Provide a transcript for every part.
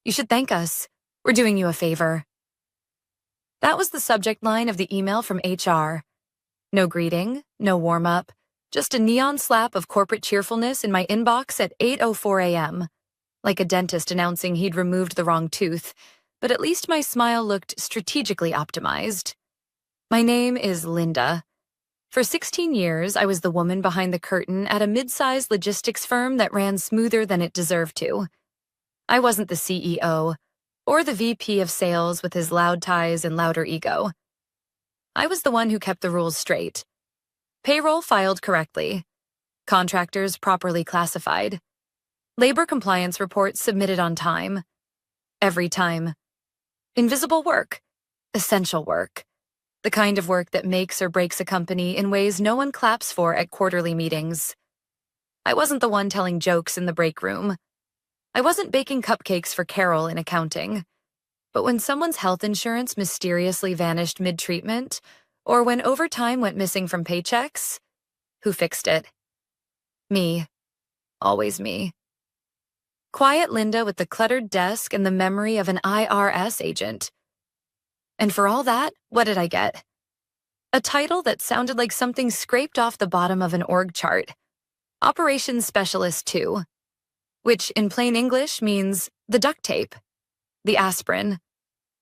You should thank us. We're doing you a favor. That was the subject line of the email from HR. No greeting, no warm-up, just a neon slap of corporate cheerfulness in my inbox at 8:04 a.m., like a dentist announcing he'd removed the wrong tooth, but at least my smile looked strategically optimized. My name is Linda. For 16 years, I was the woman behind the curtain at a mid-sized logistics firm that ran smoother than it deserved to. I wasn't the CEO, or the VP of sales with his loud ties and louder ego. I was the one who kept the rules straight. Payroll filed correctly. Contractors properly classified. Labor compliance reports submitted on time. Every time. Invisible work. Essential work. The kind of work that makes or breaks a company in ways no one claps for at quarterly meetings. I wasn't the one telling jokes in the break room. I wasn't baking cupcakes for Carol in accounting. But when someone's health insurance mysteriously vanished mid-treatment, or when overtime went missing from paychecks, who fixed it? Me. Always me. Quiet Linda with the cluttered desk and the memory of an IRS agent. And for all that, what did I get? A title that sounded like something scraped off the bottom of an org chart. Operations Specialist 2. Which in plain English means the duct tape, the aspirin,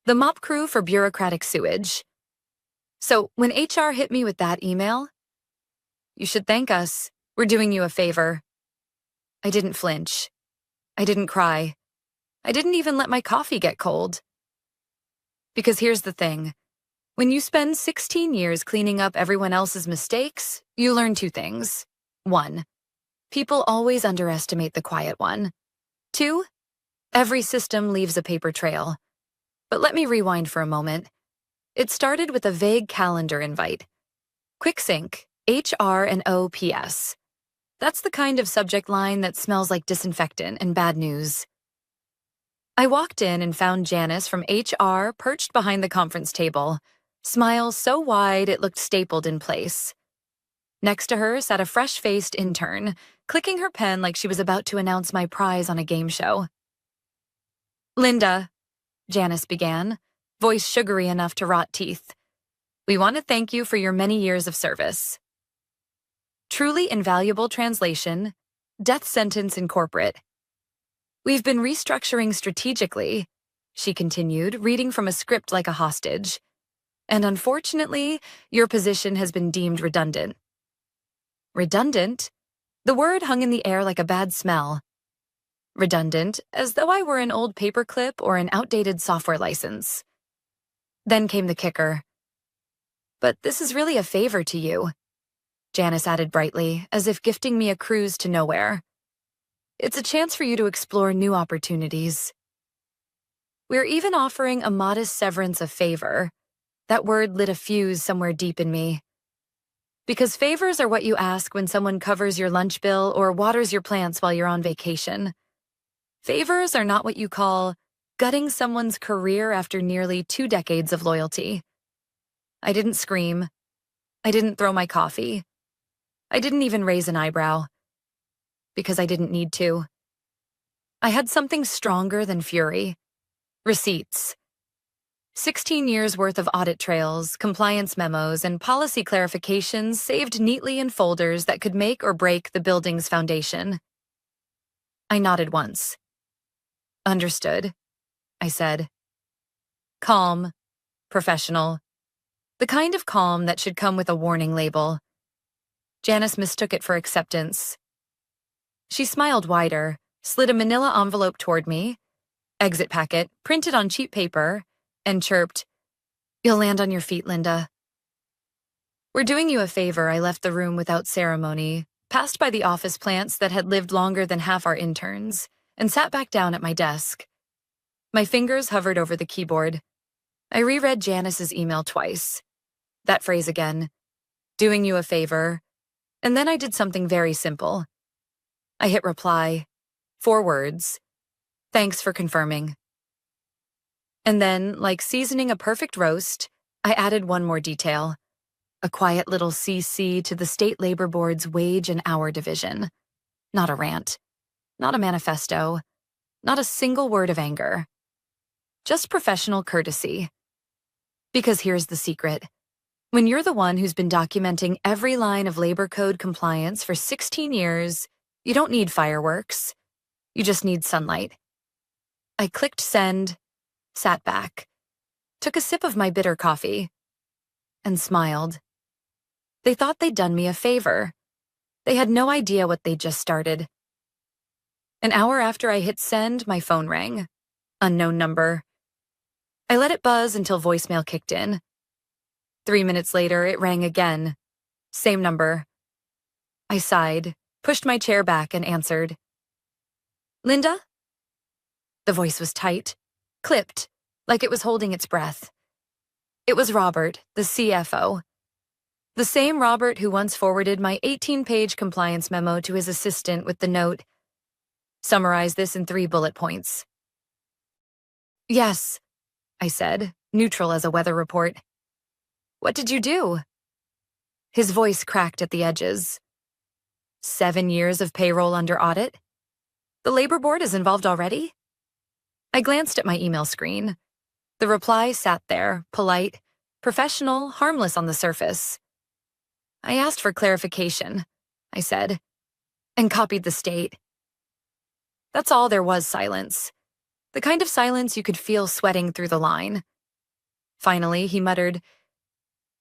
the mop crew for bureaucratic sewage. So when HR hit me with that email, you should thank us. We're doing you a favor. I didn't flinch. I didn't cry. I didn't even let my coffee get cold. Because here's the thing. When you spend 16 years cleaning up everyone else's mistakes, you learn two things. 1. People always underestimate the quiet one. 2. Every system leaves a paper trail. But let me rewind for a moment. It started with a vague calendar invite. Quick sync, HR and OPS. That's the kind of subject line that smells like disinfectant and bad news. I walked in and found Janice from HR perched behind the conference table, smile so wide it looked stapled in place. Next to her sat a fresh-faced intern, clicking her pen like she was about to announce my prize on a game show. Linda, Janice began, voice sugary enough to rot teeth. We want to thank you for your many years of service. Truly invaluable translation, death sentence in corporate. We've been restructuring strategically, she continued, reading from a script like a hostage. And unfortunately, your position has been deemed redundant. Redundant? The word hung in the air like a bad smell. Redundant, as though I were an old paperclip or an outdated software license. Then came the kicker. But this is really a favor to you, Janice added brightly, as if gifting me a cruise to nowhere. It's a chance for you to explore new opportunities. We're even offering a modest severance of favor. That word lit a fuse somewhere deep in me. Because favors are what you ask when someone covers your lunch bill or waters your plants while you're on vacation. Favors are not what you call gutting someone's career after nearly 2 decades of loyalty. I didn't scream. I didn't throw my coffee. I didn't even raise an eyebrow. Because I didn't need to. I had something stronger than fury. Receipts. 16 years worth of audit trails, compliance memos, and policy clarifications saved neatly in folders that could make or break the building's foundation. I nodded once. Understood, I said. Calm, professional. The kind of calm that should come with a warning label. Janice mistook it for acceptance. She smiled wider, slid a manila envelope toward me, exit packet, printed on cheap paper, and chirped, You'll land on your feet, Linda. We're doing you a favor. I left the room without ceremony, passed by the office plants that had lived longer than half our interns, and sat back down at my desk. My fingers hovered over the keyboard. I reread Janice's email twice. That phrase again, doing you a favor, and then I did something very simple. I hit reply, 4 words, thanks for confirming. And then, like seasoning a perfect roast, I added one more detail, a quiet little CC to the State Labor Board's wage and hour division. Not a rant, not a manifesto, Not a single word of anger. Just professional courtesy. Because here's the secret. When you're the one who's been documenting every line of labor code compliance for 16 years, you don't need fireworks. You just need sunlight. I clicked send, sat back, took a sip of my bitter coffee, and smiled. They thought they'd done me a favor. They had no idea what they'd just started. An hour after I hit send, my phone rang. Unknown number. I let it buzz until voicemail kicked in. 3 minutes later, it rang again. Same number. I sighed, pushed my chair back, and answered. Linda? The voice was tight, clipped, like it was holding its breath. It was Robert, the CFO. The same Robert who once forwarded my 18-page compliance memo to his assistant with the note, "Summarize this in 3 bullet points." Yes, I said, neutral as a weather report. What did you do? His voice cracked at the edges. 7 years of payroll under audit? The labor board is involved already? I glanced at my email screen. The reply sat there, polite, professional, harmless on the surface. I asked for clarification, I said, and copied the state. That's all. There was silence. The kind of silence you could feel sweating through the line. Finally, he muttered,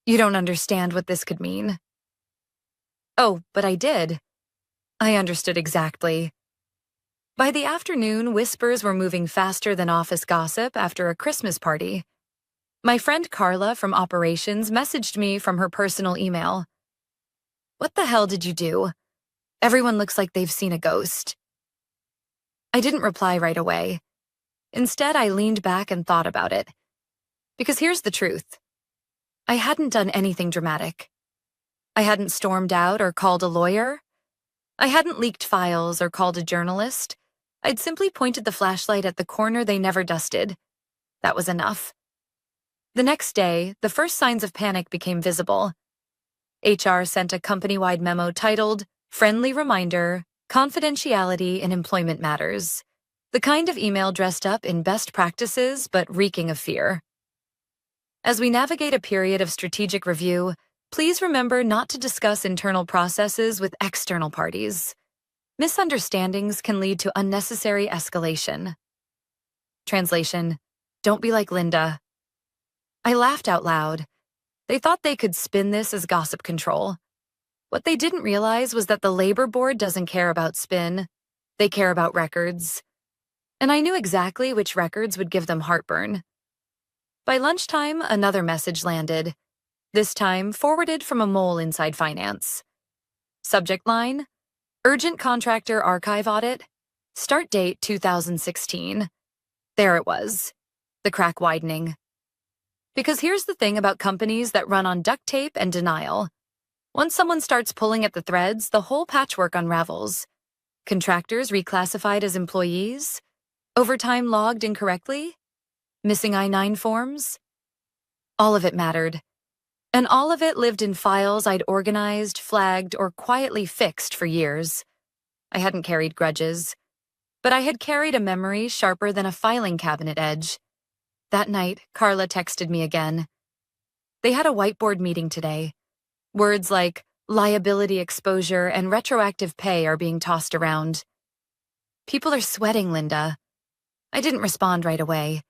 "You don't understand what this could mean." Oh, but I did. I understood exactly. By the afternoon, whispers were moving faster than office gossip after a Christmas party. My friend Carla from operations messaged me from her personal email. What the hell did you do? Everyone looks like they've seen a ghost. I didn't reply right away. Instead, I leaned back and thought about it. Because here's the truth. I hadn't done anything dramatic. I hadn't stormed out or called a lawyer. I hadn't leaked files or called a journalist. I'd simply pointed the flashlight at the corner they never dusted. That was enough. The next day, the first signs of panic became visible. HR sent a company-wide memo titled, "Friendly Reminder, Confidentiality in Employment Matters." The kind of email dressed up in best practices but reeking of fear. As we navigate a period of strategic review, please remember not to discuss internal processes with external parties. Misunderstandings can lead to unnecessary escalation. Translation: Don't be like Linda. I laughed out loud. They thought they could spin this as gossip control. What they didn't realize was that the labor board doesn't care about spin. They care about records. And I knew exactly which records would give them heartburn. By lunchtime, another message landed. This time, forwarded from a mole inside finance. Subject line: Urgent Contractor Archive Audit. Start date 2016. There it was. The crack widening. Because here's the thing about companies that run on duct tape and denial. Once someone starts pulling at the threads, the whole patchwork unravels. Contractors reclassified as employees? Overtime logged incorrectly? Missing I-9 forms? All of it mattered. And all of it lived in files I'd organized, flagged, or quietly fixed for years. I hadn't carried grudges, but I had carried a memory sharper than a filing cabinet edge. That night, Carla texted me again. They had a whiteboard meeting today. Words like liability exposure and retroactive pay are being tossed around. People are sweating, Linda. I didn't respond right away.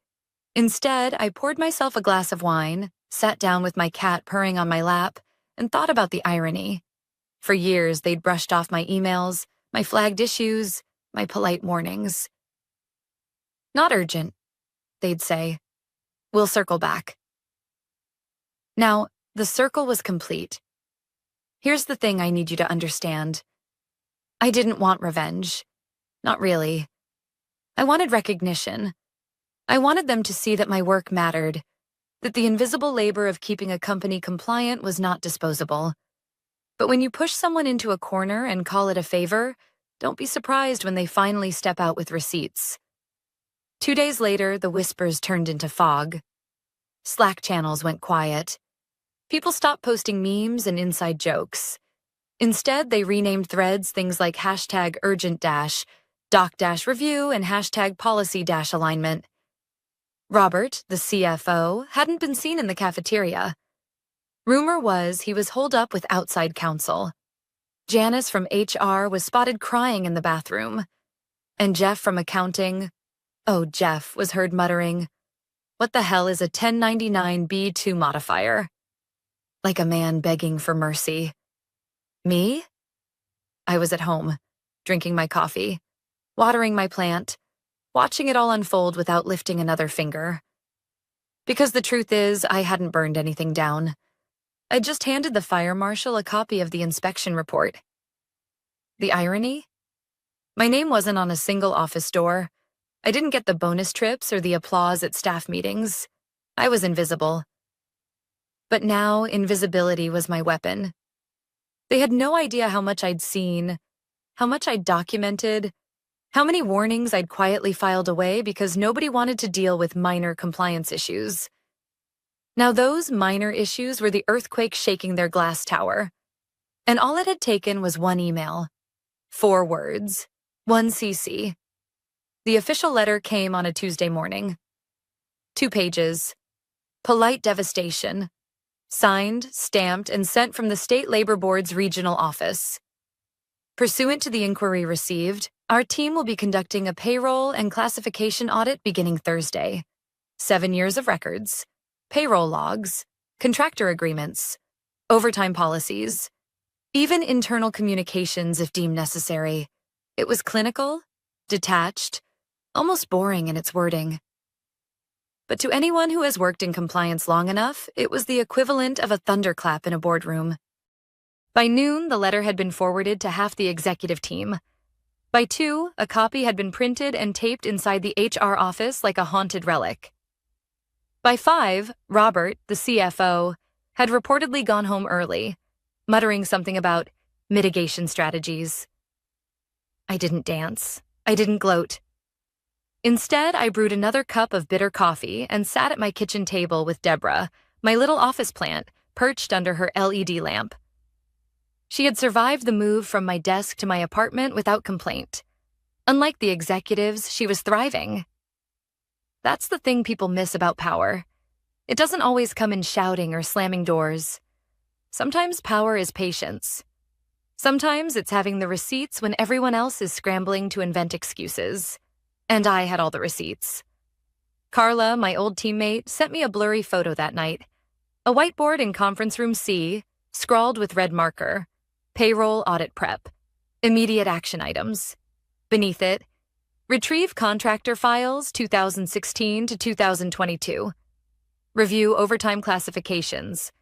Instead, I poured myself a glass of wine, sat down with my cat purring on my lap, and thought about the irony. For years, they'd brushed off my emails, my flagged issues, my polite warnings. Not urgent, they'd say. We'll circle back. Now, the circle was complete. Here's the thing I need you to understand. I didn't want revenge. Not really. I wanted recognition. I wanted them to see that my work mattered, that the invisible labor of keeping a company compliant was not disposable. But when you push someone into a corner and call it a favor, don't be surprised when they finally step out with receipts. 2 days later, the whispers turned into fog. Slack channels went quiet. People stopped posting memes and inside jokes. Instead, they renamed threads things like #urgent-, doc-review and hashtag policy-alignment. Robert, the CFO, hadn't been seen in the cafeteria. Rumor was he was holed up with outside counsel. Janice from HR was spotted crying in the bathroom. And Jeff from accounting, Jeff was heard muttering, "What the hell is a 1099B2 modifier?" Like a man begging for mercy. Me? I was at home, drinking my coffee, watering my plant, watching it all unfold without lifting another finger. Because the truth is, I hadn't burned anything down. I'd just handed the fire marshal a copy of the inspection report. The irony? My name wasn't on a single office door. I didn't get the bonus trips or the applause at staff meetings. I was invisible. But now, invisibility was my weapon. They had no idea how much I'd seen, how much I'd documented, how many warnings I'd quietly filed away because nobody wanted to deal with minor compliance issues. Now those minor issues were the earthquake shaking their glass tower. And all it had taken was one email. 4 words. 1 CC. The official letter came on a Tuesday morning. 2 pages. Polite devastation. Signed, stamped, and sent from the State Labor Board's regional office. Pursuant to the inquiry received, our team will be conducting a payroll and classification audit beginning Thursday. 7 years of records, payroll logs, contractor agreements, overtime policies, even internal communications if deemed necessary. It was clinical, detached, almost boring in its wording. But to anyone who has worked in compliance long enough, it was the equivalent of a thunderclap in a boardroom. By noon, the letter had been forwarded to half the executive team. By 2, a copy had been printed and taped inside the HR office like a haunted relic. By 5, Robert, the CFO, had reportedly gone home early, muttering something about mitigation strategies. I didn't dance. I didn't gloat. Instead, I brewed another cup of bitter coffee and sat at my kitchen table with Deborah, my little office plant, perched under her LED lamp. She had survived the move from my desk to my apartment without complaint. Unlike the executives, she was thriving. That's the thing people miss about power. It doesn't always come in shouting or slamming doors. Sometimes power is patience. Sometimes it's having the receipts when everyone else is scrambling to invent excuses. And I had all the receipts. Carla, my old teammate, sent me a blurry photo that night. A whiteboard in conference room C, scrawled with red marker. Payroll audit prep. Immediate action items. Beneath it, retrieve contractor files 2016 to 2022. Review overtime classifications.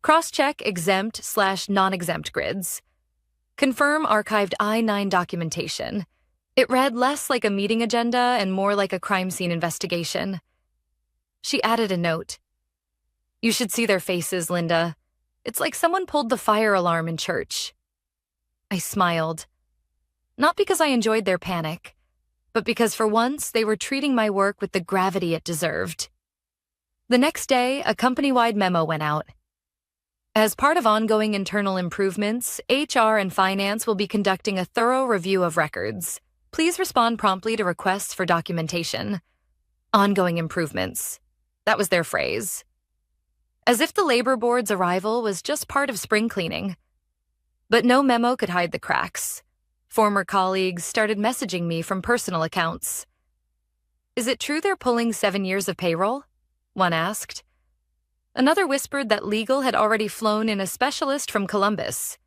Cross-check exempt/non-exempt grids. Confirm archived I-9 documentation. It read less like a meeting agenda and more like a crime scene investigation. She added a note. "You should see their faces, Linda. It's like someone pulled the fire alarm in church." I smiled. Not because I enjoyed their panic, but because for once they were treating my work with the gravity it deserved. The next day, a company-wide memo went out. As part of ongoing internal improvements, HR and finance will be conducting a thorough review of records. Please respond promptly to requests for documentation. Ongoing improvements. That was their phrase. As if the labor board's arrival was just part of spring cleaning. But no memo could hide the cracks. Former colleagues started messaging me from personal accounts. "Is it true they're pulling 7 years of payroll?" one asked. Another whispered that legal had already flown in a specialist from Columbus.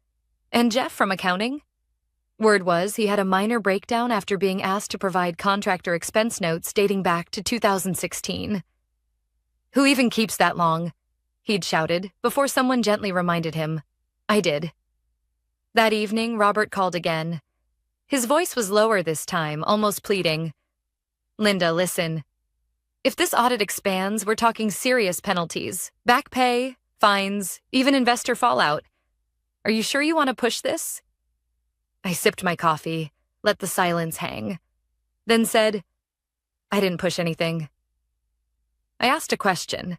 And Jeff from accounting? Word was he had a minor breakdown after being asked to provide contractor expense notes dating back to 2016. "Who even keeps that long?" he'd shouted before someone gently reminded him. I did. That evening, Robert called again. His voice was lower this time, almost pleading. "Linda, listen. If this audit expands, we're talking serious penalties, back pay, fines, even investor fallout. Are you sure you want to push this?" I sipped my coffee, let the silence hang, then said, "I didn't push anything." I asked a question.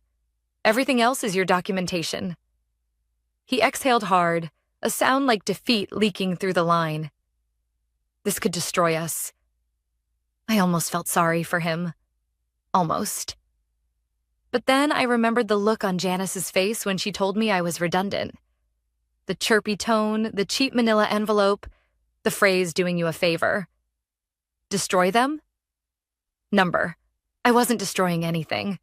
"Everything else is your documentation." He exhaled hard, a sound like defeat leaking through the line. "This could destroy us. I almost felt sorry for him. Almost. But then I remembered the look on Janice's face when she told me I was redundant. The chirpy tone, the cheap manila envelope, the phrase doing you a favor. Destroy them? Number. I wasn't destroying anything.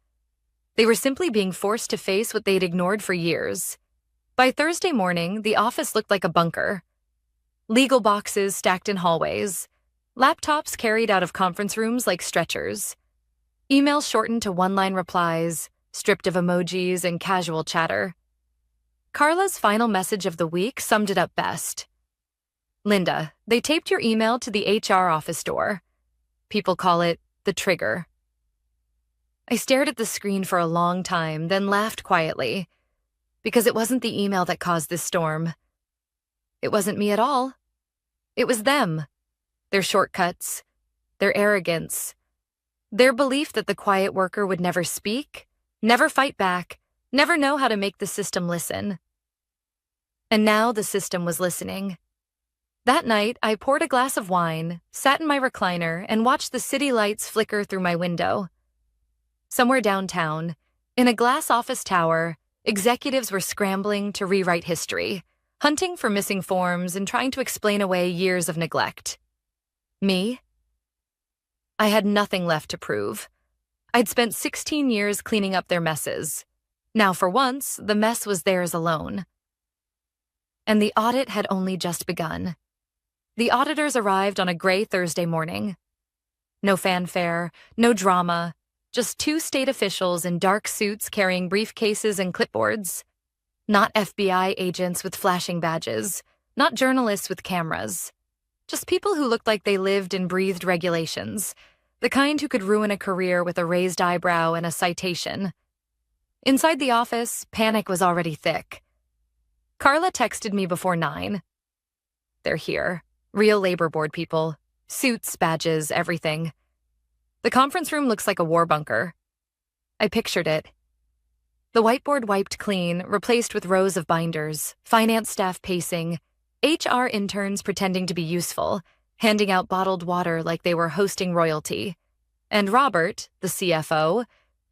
They were simply being forced to face what they'd ignored for years. By Thursday morning, the office looked like a bunker. Legal boxes stacked in hallways. Laptops carried out of conference rooms like stretchers. Emails shortened to one-line replies, stripped of emojis and casual chatter. Carla's final message of the week summed it up best. Linda, they taped your email to the HR office door. People call it the trigger. I stared at the screen for a long time, then laughed quietly, because it wasn't the email that caused this storm. It wasn't me at all. It was them. Their shortcuts, their arrogance, their belief that the quiet worker would never speak, never fight back, never know how to make the system listen. And now the system was listening. That night, I poured a glass of wine, sat in my recliner, and watched the city lights flicker through my window. Somewhere downtown, in a glass office tower, executives were scrambling to rewrite history, hunting for missing forms and trying to explain away years of neglect. Me? I had nothing left to prove. I'd spent 16 years cleaning up their messes. Now, for once, the mess was theirs alone. And the audit had only just begun. The auditors arrived on a gray Thursday morning. No fanfare, no drama, just two state officials in dark suits carrying briefcases and clipboards. Not FBI agents with flashing badges, not journalists with cameras. Just people who looked like they lived and breathed regulations, the kind who could ruin a career with a raised eyebrow and a citation. Inside the office, panic was already thick. Carla texted me before 9. They're here. Real labor board people. Suits, badges, everything. The conference room looks like a war bunker. I pictured it. The whiteboard wiped clean, replaced with rows of binders, finance staff pacing, HR interns pretending to be useful, handing out bottled water like they were hosting royalty, and Robert, the CFO,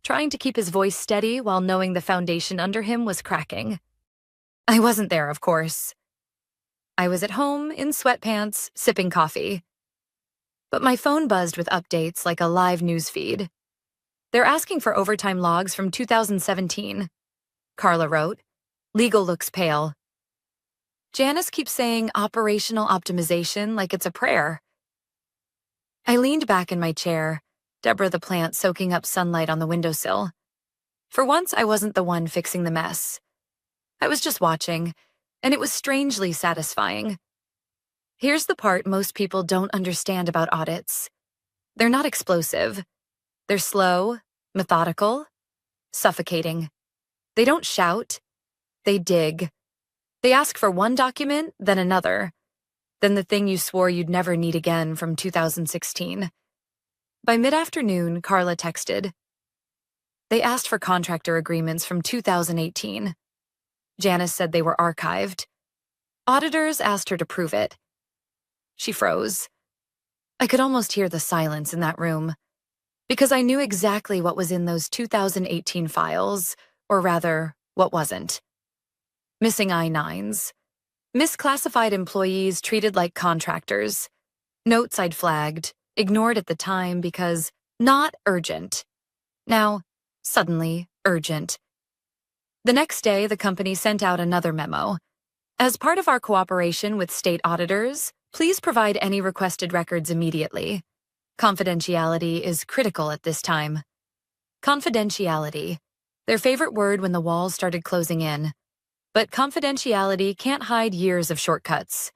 trying to keep his voice steady while knowing the foundation under him was cracking. I wasn't there, of course. I was at home, in sweatpants, sipping coffee. But my phone buzzed with updates like a live news feed. They're asking for overtime logs from 2017. Carla wrote. Legal looks pale. Janice keeps saying operational optimization like it's a prayer. I leaned back in my chair, Deborah the plant soaking up sunlight on the windowsill. For once, I wasn't the one fixing the mess. I was just watching, and it was strangely satisfying. Here's the part most people don't understand about audits. They're not explosive. They're slow, methodical, suffocating. They don't shout. They dig. They ask for one document, then another, then the thing you swore you'd never need again from 2016. By mid-afternoon, Carla texted. They asked for contractor agreements from 2018. Janice said they were archived. Auditors asked her to prove it. She froze. I could almost hear the silence in that room, because I knew exactly what was in those 2018 files, or rather, what wasn't. Missing I-9s. Misclassified employees treated like contractors. Notes I'd flagged, ignored at the time because not urgent. Now, suddenly, urgent. The next day, the company sent out another memo. As part of our cooperation with state auditors, please provide any requested records immediately. Confidentiality is critical at this time. Confidentiality. Their favorite word when the walls started closing in. But confidentiality can't hide years of shortcuts.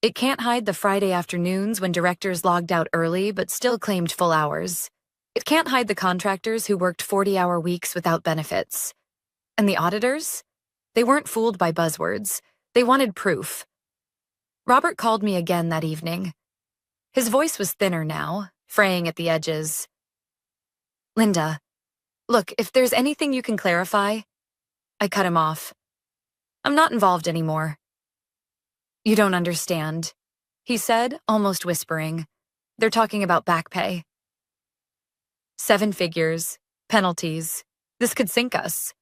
It can't hide the Friday afternoons when directors logged out early but still claimed full hours. It can't hide the contractors who worked 40-hour weeks without benefits. And the auditors? They weren't fooled by buzzwords. They wanted proof. Robert called me again that evening. His voice was thinner now, fraying at the edges. Linda, look, if there's anything you can clarify. I cut him off. I'm not involved anymore. You don't understand, he said, almost whispering. They're talking about back pay. 7 figures, penalties. This could sink us.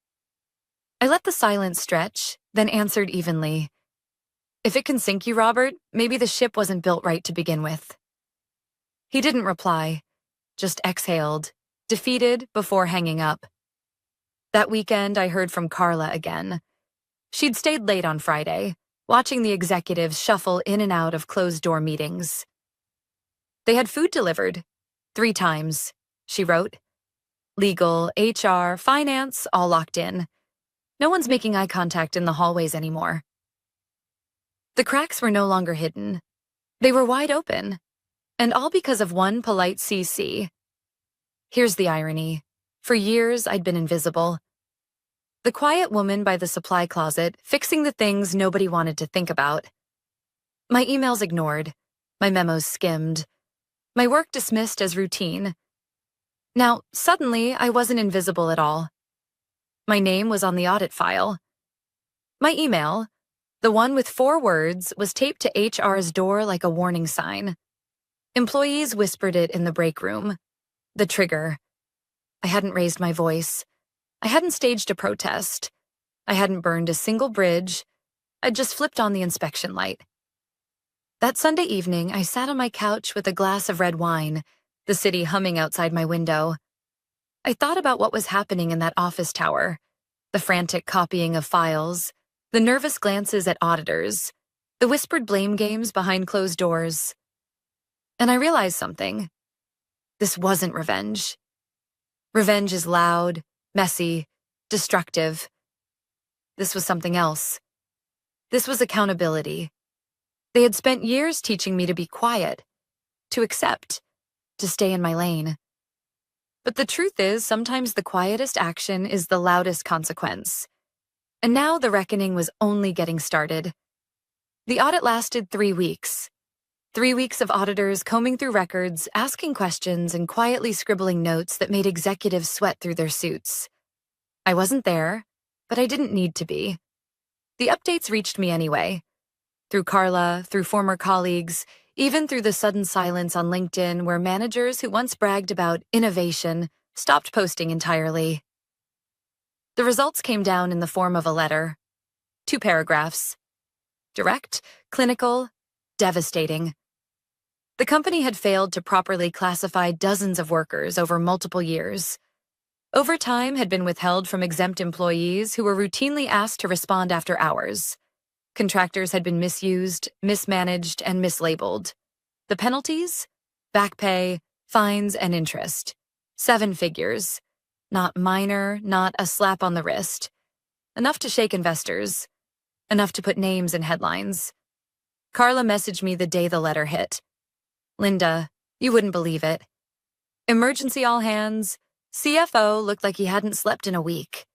I let the silence stretch, then answered evenly. If it can sink you, Robert, maybe the ship wasn't built right to begin with. He didn't reply, just exhaled, defeated before hanging up. That weekend, I heard from Carla again. She'd stayed late on Friday, watching the executives shuffle in and out of closed-door meetings. They had food delivered 3 times, she wrote. Legal, HR, finance, all locked in. No one's making eye contact in the hallways anymore. The cracks were no longer hidden. They were wide open, and all because of one polite CC. Here's the irony. For years, I'd been invisible. The quiet woman by the supply closet, fixing the things nobody wanted to think about. My emails ignored, my memos skimmed, my work dismissed as routine. Now, suddenly, I wasn't invisible at all. My name was on the audit file. My email, the one with 4 words, was taped to HR's door like a warning sign. Employees whispered it in the break room. The trigger. I hadn't raised my voice. I hadn't staged a protest. I hadn't burned a single bridge. I'd just flipped on the inspection light. That Sunday evening, I sat on my couch with a glass of red wine, the city humming outside my window. I thought about what was happening in that office tower, the frantic copying of files, the nervous glances at auditors, the whispered blame games behind closed doors. And I realized something. This wasn't revenge. Revenge is loud, messy, destructive. This was something else. This was accountability. They had spent years teaching me to be quiet, to accept, to stay in my lane. But the truth is, sometimes the quietest action is the loudest consequence. And now the reckoning was only getting started. The audit lasted 3 weeks. 3 weeks of auditors combing through records, asking questions, and quietly scribbling notes that made executives sweat through their suits. I wasn't there, but I didn't need to be. The updates reached me anyway. Through Carla, through former colleagues, even through the sudden silence on LinkedIn where managers who once bragged about innovation stopped posting entirely. The results came down in the form of a letter. 2 paragraphs. Direct, clinical, devastating. The company had failed to properly classify dozens of workers over multiple years. Overtime had been withheld from exempt employees who were routinely asked to respond after hours. Contractors had been misused, mismanaged, and mislabeled. The penalties? Back pay, fines, and interest. 7 figures. Not minor, not a slap on the wrist. Enough to shake investors. Enough to put names in headlines. Carla messaged me the day the letter hit. Linda, you wouldn't believe it. Emergency all hands. CFO looked like he hadn't slept in a week.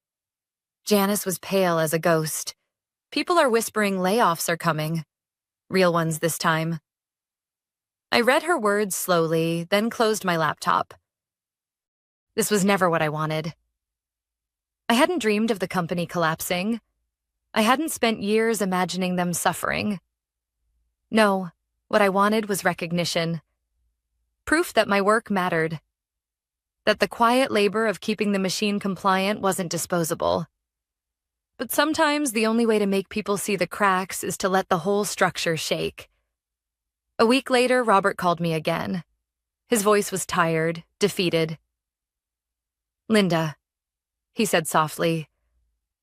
Janice was pale as a ghost. People are whispering layoffs are coming. Real ones this time. I read her words slowly, then closed my laptop. This was never what I wanted. I hadn't dreamed of the company collapsing. I hadn't spent years imagining them suffering. No, what I wanted was recognition. Proof that my work mattered. That the quiet labor of keeping the machine compliant wasn't disposable. But sometimes the only way to make people see the cracks is to let the whole structure shake. A week later, Robert called me again. His voice was tired, defeated. Linda, he said softly,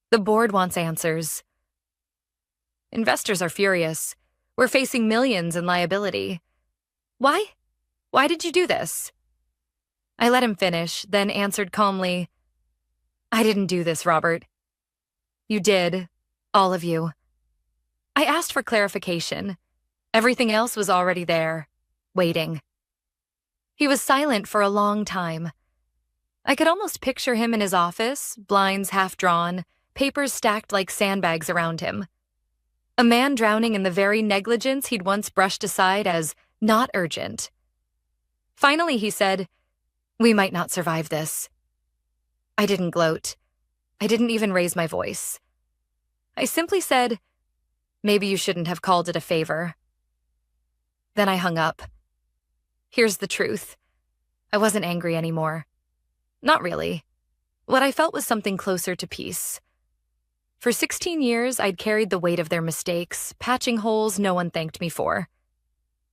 the board wants answers. Investors are furious. We're facing millions in liability. Why? Why did you do this? I let him finish, then answered calmly, I didn't do this, Robert. You did, all of you. I asked for clarification. Everything else was already there, waiting. He was silent for a long time. I could almost picture him in his office, blinds half drawn, papers stacked like sandbags around him. A man drowning in the very negligence he'd once brushed aside as not urgent. Finally, he said, we might not survive this. I didn't gloat. I didn't even raise my voice. I simply said, maybe you shouldn't have called it a favor. Then I hung up. Here's the truth. I wasn't angry anymore. Not really. What I felt was something closer to peace. For 16 years, I'd carried the weight of their mistakes, patching holes no one thanked me for.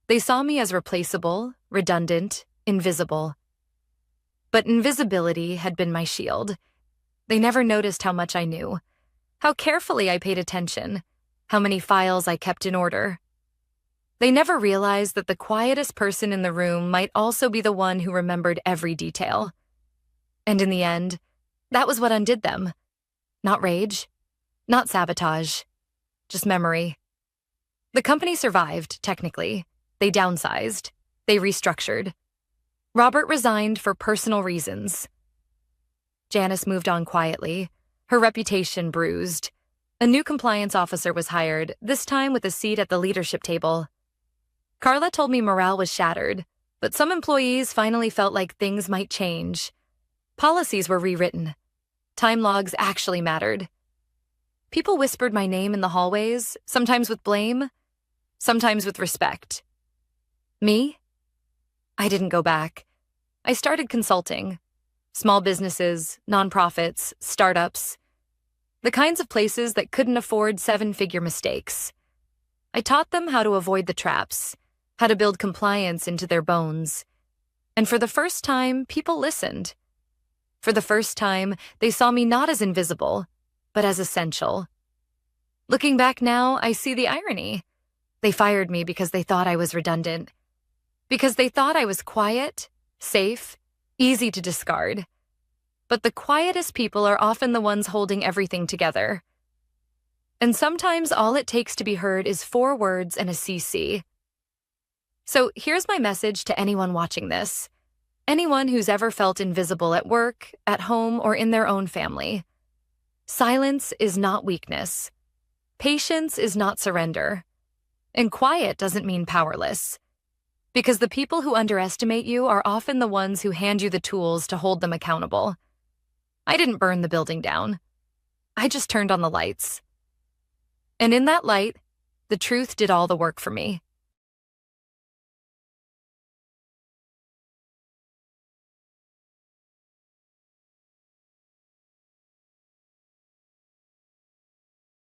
They saw me as replaceable, redundant, invisible. But invisibility had been my shield. They never noticed how much I knew, how carefully I paid attention, how many files I kept in order. They never realized that the quietest person in the room might also be the one who remembered every detail. And in the end, that was what undid them. Not rage, not sabotage, just memory. The company survived, technically. They downsized. They restructured. Robert resigned for personal reasons. Janice moved on quietly, her reputation bruised. A new compliance officer was hired, this time with a seat at the leadership table. Carla told me morale was shattered, but some employees finally felt like things might change. Policies were rewritten. Time logs actually mattered. People whispered my name in the hallways, sometimes with blame, sometimes with respect. Me? I didn't go back. I started consulting. Small businesses, nonprofits, startups. The kinds of places that couldn't afford seven-figure mistakes. I taught them how to avoid the traps, how to build compliance into their bones. And for the first time, people listened. For the first time, they saw me not as invisible, but as essential. Looking back now, I see the irony. They fired me because they thought I was redundant. Because they thought I was quiet, safe, easy to discard. But the quietest people are often the ones holding everything together. And sometimes all it takes to be heard is 4 words and a CC. So here's my message to anyone watching this. Anyone who's ever felt invisible at work, at home, or in their own family. Silence is not weakness. Patience is not surrender. And quiet doesn't mean powerless. Because the people who underestimate you are often the ones who hand you the tools to hold them accountable. I didn't burn the building down. I just turned on the lights. And in that light, the truth did all the work for me.